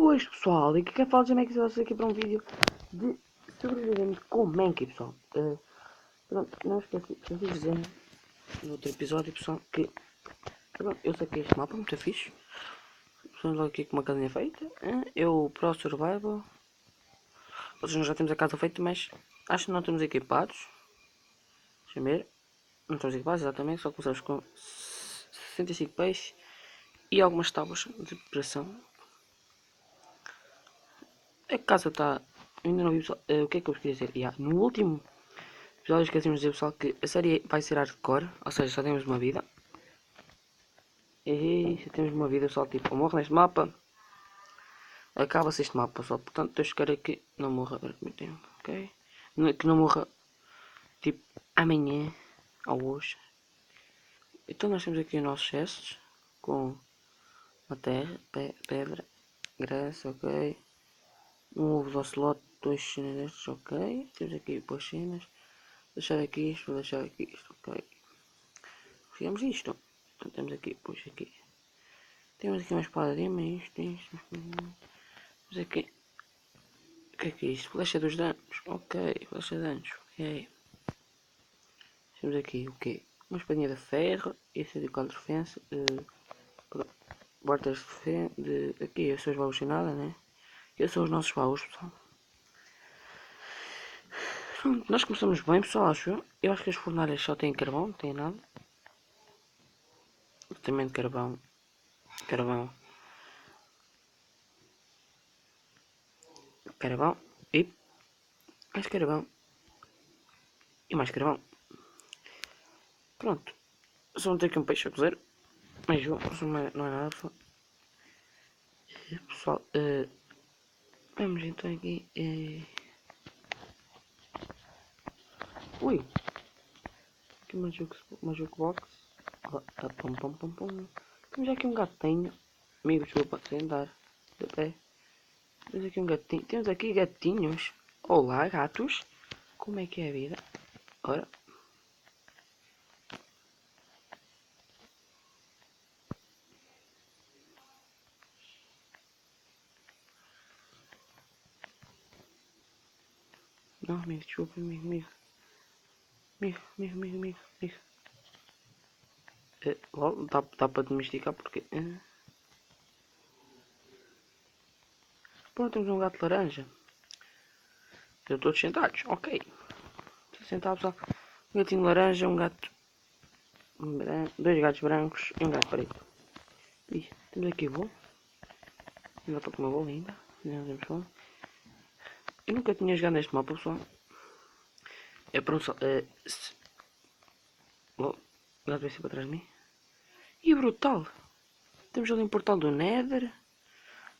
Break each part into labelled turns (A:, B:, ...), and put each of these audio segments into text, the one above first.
A: Boas pessoal, e que quer falar de Mankey, vocês aqui para um vídeo de sobrevivendo com Mankey, pessoal. Pronto, não esqueci de dizer no outro episódio, pessoal, que pronto, eu saquei este mapa, muito fixe. Estamos logo aqui com uma casinha feita. Eu Pro Survival. Nós já temos a casa feita, mas acho que não estamos equipados. Deixa eu ver. Não estamos equipados, exatamente, só começamos com 65 peixes e algumas tábuas de pressão. A casa está. Ainda não vi, pessoal. O que é que eu vos queria dizer? No último episódio esquecemos de dizer, pessoal, que a série vai ser hardcore, ou seja, só temos uma vida. E se temos uma vida, pessoal, tipo, eu morro neste mapa, acaba-se este mapa, pessoal. Portanto, eu espero que não morra durante muito tempo, ok? Que não morra, tipo, amanhã ou hoje. Então nós temos aqui os nossos cestos com uma terra, pedra, graça, ok? Um ovo de ocelote, 2 cenas destes, ok? Temos aqui duas cenas. Deixar aqui isto, vou deixar aqui isto, ok? Fizemos isto. Então temos aqui, pois aqui. Temos aqui uma espada de isto. Temos aqui. O que é isto? Flecha dos danos. Ok, flecha de danos. Ok. Temos aqui o quê? Uma espadinha de ferro. Esse é de contra defensa. Portas de aqui eu sou esbabuchinada, né? Eu sou os nossos baús, pessoal. Nós começamos bem, pessoal, acho eu. Eu acho que as fornalhas só têm carvão, não tem nada. Também de carvão. Carvão. Carvão. E mais carvão. E mais carvão. Pronto. Só vou ter aqui um peixe a cozer. Mas não é nada, pessoal. Pessoal, vamos então aqui. Ui! Aqui uma jukebox. Pum, pum, pum, pum. Temos aqui um gatinho. Amigo, desculpa, sem andar de pé. Temos aqui um gatinho. Temos aqui gatinhos. Olá, gatos. Como é que é a vida? Ora. Não, amigo, desculpa, amigo. Amigo. Dá para domesticar porque... Pronto, temos um gato laranja. Estão todos sentados, ok. Sentados, ó. Um gatinho laranja, um gato... Dois gatos brancos e um gato preto. Ih, temos aqui bolo. Ainda estou com uma bola ainda. Eu nunca tinha jogado neste mapa, pessoal. É para um só... O gato vai ser para trás de mim. E brutal! Temos ali um portal do Nether.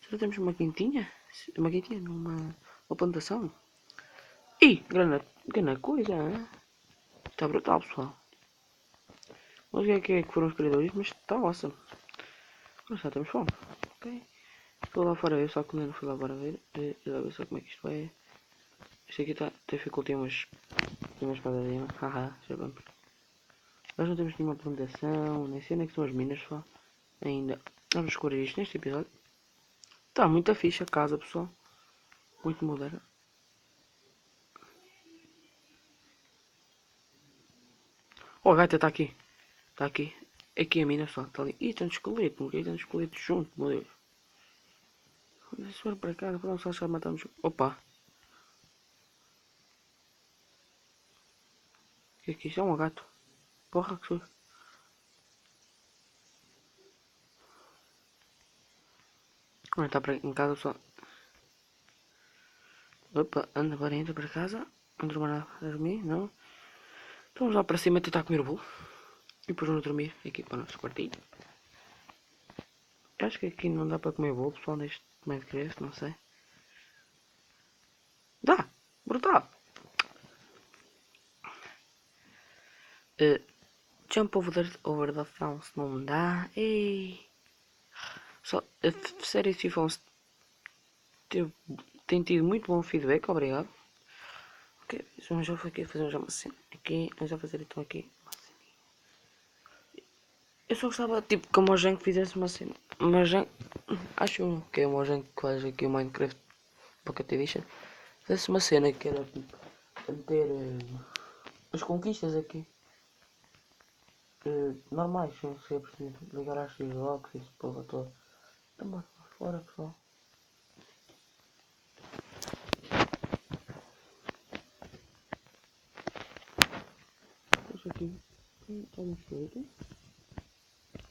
A: Será que temos uma quintinha? Uma quintinha? Uma plantação? Ih, grande coisa, hein? Está brutal, pessoal. Não sei o que é que foram os criadores, mas está awesome. Mas já temos fome. Ok. Estou lá fora a ver, só que ainda não fui lá fora a ver. Já ver só como é que isto vai. Isto aqui está dificultado, tem uma espadadinha. Haha, já vamos. Nós não temos nenhuma plantação, nem sei onde é que são as minas, pessoal. Ainda. Vamos descobrir isto neste episódio. Está muito fixe a casa, pessoal. Muito moderna. Oh, a gaita está aqui. Está aqui. Aqui a mina só. Está ali. Ih, tanto esqueleto. Não queria tanto esqueleto junto, meu Deus. Se for para cá, para só já matamos. Opa. O que é que isto? É um gato. Porra, que susto. Olha, está em casa só. Opa, anda, agora entra para casa. Não dormir nada a dormir, não. Então vamos lá para cima tentar comer o bolo. E depois vamos dormir aqui para o nosso quartinho. Acho que aqui não dá para comer bolo, pessoal, neste Minecraft, não sei. Dá! Brutal! Jump over the fence não dá. Ei! Só, a série FIFA tem tido muito bom feedback, obrigado. Ok, vamos já aqui fazer uma cena. Aqui, vamos já fazer então aqui uma cena. Eu só gostava, tipo, que o Mojang fizesse uma cena. Mojang, acho que é o Mojang que faz aqui o Minecraft Pocket Edition. Fizesse uma cena que era, tipo, ter as conquistas aqui. Normais, sem ser preciso ligar às Xbox e esse porra toda. Então, fora pessoal. Deixa aqui. Está um esqueleto.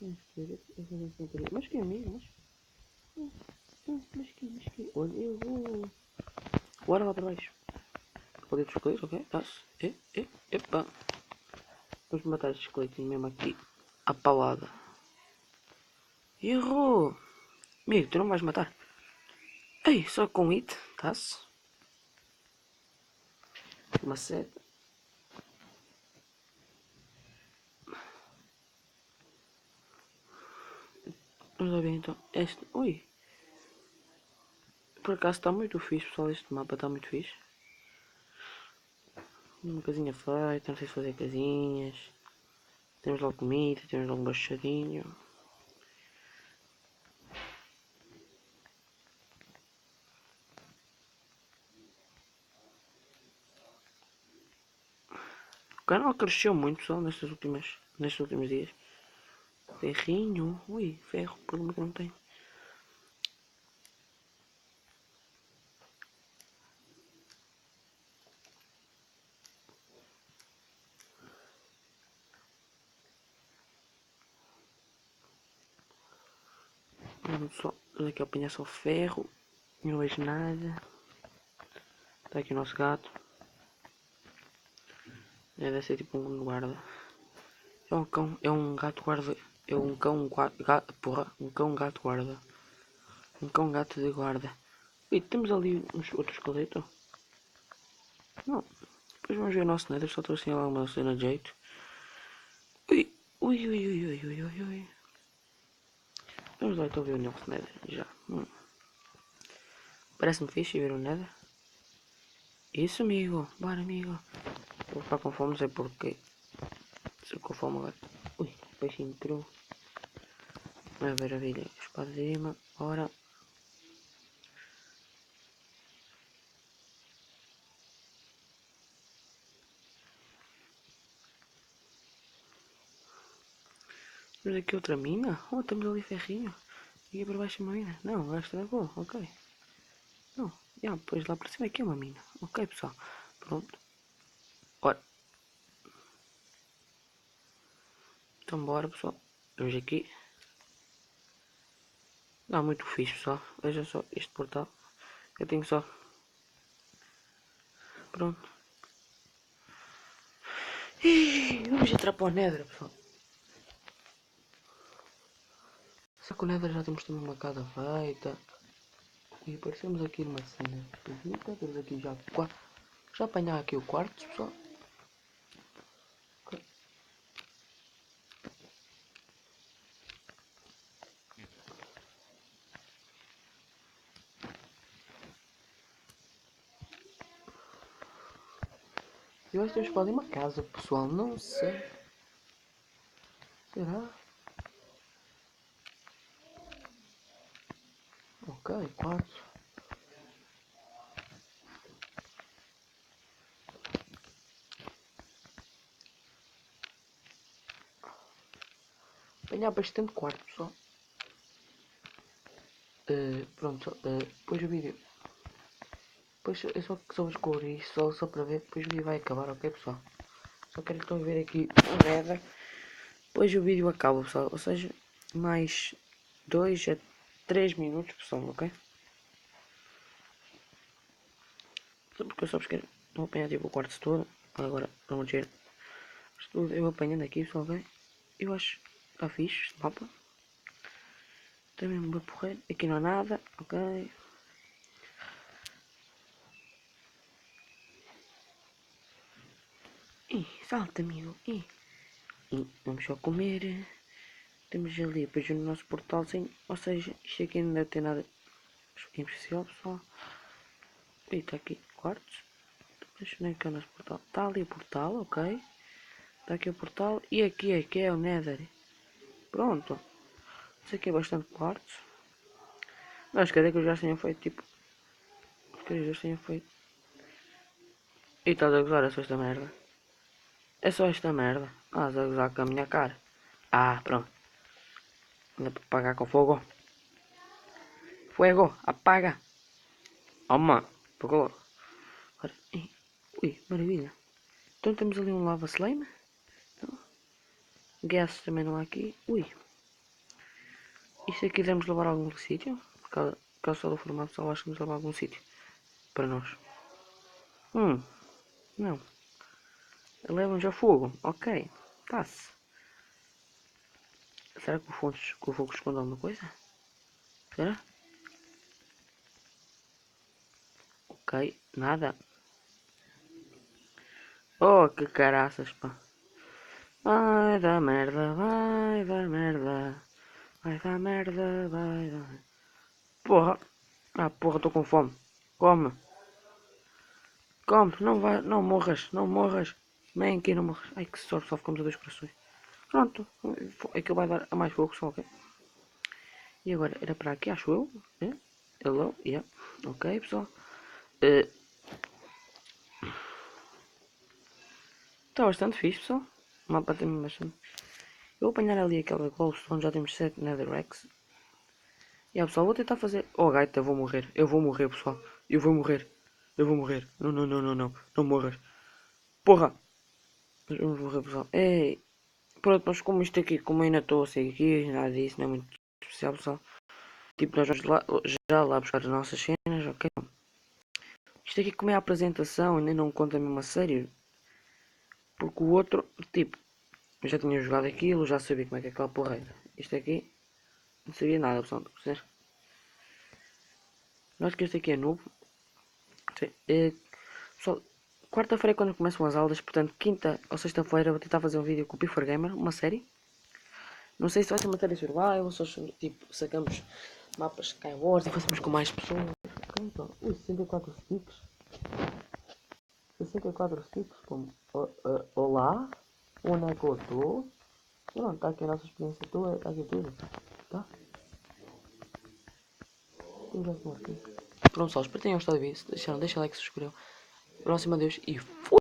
A: Um esqueleto. Mas que é mesmo? Mas que. Olha, eu vou. Bora lá para baixo. Poder dos esqueletos, ok? Tá-se. Epa. Vamos matar este esqueletinho mesmo aqui. A paulada. Errou! Amigo, tu não vais matar. Ei, só com hit. Tá-se. Uma seta. Vamos lá ver então. Este. Ui. Por acaso está muito fixe, pessoal. Este mapa está muito fixe. Uma casinha feita, não sei se fazer casinhas. Temos logo comida, temos logo um baixadinho. O canal cresceu muito, pessoal, nestes últimos dias. Ferrinho, ui, ferro, problema que não tem. Vamos só, daqui a apanhar só ferro. Não vejo nada. Está aqui o nosso gato. Deve ser tipo um guarda. É um cão, é um gato guarda. É um cão gato, porra, um cão gato guarda. Um cão gato de guarda. E temos ali uns outros esqueletos. Não. Depois vamos ver o nosso nether, só estou assim lá uma cena de jeito. Ui, ui, ui, ui, ui, ui, ui, ui. Vamos lá então ver o nosso nether, já. Parece-me fixe ver o nether. Isso, amigo. Bora, amigo. Vou ficar com fome, não sei porquê. Estou com fome agora. Ui, peixinho cru. Maravilha. Espada de imã. Ora. Temos aqui outra mina? Oh, temos ali ferrinho. E aqui por baixo uma mina. Não, o gajo estragou. Ok. Não. Já, depois lá para cima aqui é uma mina. Ok, pessoal. Pronto. Ora. Então bora, pessoal. Vamos aqui. Dá muito fixe, pessoal. Veja só este portal. Eu tenho só. Pronto. Vamos entrar para o Nether, pessoal. Só que o Nether já temos também uma casa feita. E aparecemos aqui numa cena. Temos aqui já quatro. Já apanhar aqui o quarto, pessoal. Okay. Eu acho que temos para ali uma casa, pessoal. Não sei. Será? Ok, quarto. Apanhar bastante quarto, pessoal. Pronto, depois o vídeo. Depois eu só vos cobrir isto só para ver. Depois o vídeo vai acabar, ok, pessoal? Só quero que estão a ver aqui o Nether. Depois o vídeo acaba, pessoal. Ou seja, mais 2 a 3 minutos, pessoal, ok? Só porque eu só vos quero. Vou apanhar tipo o quarto todo. Agora, vamos ver. Tudo eu apanhando aqui, pessoal, ok? Eu acho que está fixe este mapa. Também um bom porreiro. Aqui não há nada, ok? Ih, salta, amigo. Ih. Vamos só comer. Temos ali depois o nosso portalzinho. Ou seja, isto aqui não deve ter nada em especial, pessoal. E está aqui quartos. Deixa eu ver que é o nosso portal. Está ali o portal, ok? Está aqui o portal. E aqui é que é o Nether. Pronto. Isso aqui é bastante quartzo. Mas cadê que eu já tenha feito tipo. Que eu já tenha feito. E estás a gozar, é só esta merda. É só esta merda. Estás a gozar com a minha cara. Ah, pronto. Ainda para pagar com fogo. Fuego, apaga. Toma. Pagou. Ora, ui, maravilha. Então temos ali um lava slime. Gas também não há aqui. Ui. E se quisermos levar a algum sítio? Caso só do formato só acho que nos levar a algum sítio. Para nós. Não. Levam já fogo. Ok. Tá-se. Será que o fogo esconde alguma coisa? Será? Ok. Nada. Oh, que caraças, pá. Vai dar merda, vai dar merda. Vai dar merda, vai dar. Porra. Ah, porra, estou com fome. Come. Come. Não vai. Não morras. Não morras. Vem aqui, não morras. Ai, que sorte. Só ficamos a 2 corações. Pronto. Aquilo vai dar a mais fogo só, ok? E agora, era para aqui, acho eu. Hello. Yeah. Ok, pessoal. Está bastante fixe, pessoal. O mapa tem bastante. Eu vou apanhar ali aquela glowstone. Já temos 7 netherracks. E pessoal, vou tentar fazer. Oh, gaita, eu vou morrer. Eu vou morrer, pessoal. Eu vou morrer. Eu vou morrer. Não, não, não, não, não. Não morras. Porra. Vamos morrer, pessoal. Ei. Pronto, mas como isto aqui, como ainda estou a sair aqui, nada disso, não é muito especial, pessoal. Tipo, nós vamos lá, já lá buscar as nossas cenas, ok? Isto aqui, como é a apresentação, ainda não conta mesmo a sério. Porque o outro, tipo, eu já tinha jogado aquilo, já sabia como é que é aquela porreira. Isto aqui, não sabia nada, pessoal. Eu acho que este aqui é novo. Pessoal, quarta-feira é quando começam as aulas, portanto, quinta ou sexta-feira vou tentar fazer um vídeo com o P4 Gamer, uma série. Não sei se vai ser matéria survival, ou só tipo, sacamos mapas Skywars e fazemos com mais pessoas. Ok, então, 64 sticks. 64 sticks, como, olá, onde é que eu estou? Pronto, está aqui a nossa experiência toda, está aqui tudo, tá? Pronto, pessoal, espero que tenham gostado do vídeo. Se deixaram, deixa like, se inscrevam. Próximo, adeus e fui!